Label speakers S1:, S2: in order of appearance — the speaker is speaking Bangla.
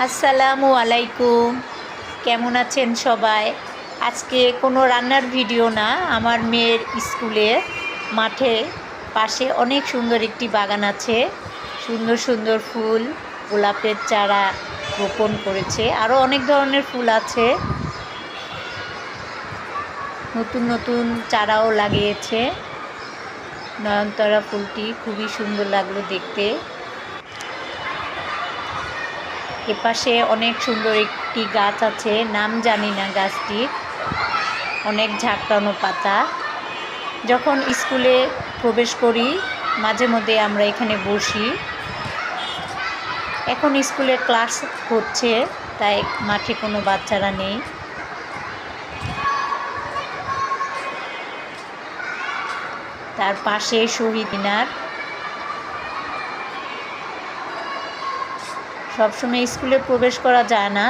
S1: আসসালামু আলাইকুম। কেমন আছেন সবাই? আজকে কোনো রান্নার ভিডিও না, আমার মেয়ের স্কুলে মাঠে পাশে অনেক সুন্দর একটি বাগান আছে। সুন্দর সুন্দর ফুল, গোলাপের চারা রোপণ করেছে, আরও অনেক ধরনের ফুল আছে। নতুন নতুন চারাও লাগিয়েছে। নয়নতারা ফুলটি খুবই সুন্দর লাগলো দেখতে। এপাশে অনেক সুন্দর একটি গাছ আছে, নাম জানি না গাছটির, অনেক ঝাঁকড়ানো পাতা। যখন স্কুলে প্রবেশ করি মাঝে মধ্যে আমরা এখানে বসি। এখন স্কুলে ক্লাস হচ্ছে, তাই মাঠে কোনো বাচ্চারা নেই। তার পাশে শহীদ মিনার। সবসময় স্কুলে প্রবেশ করা যায় না,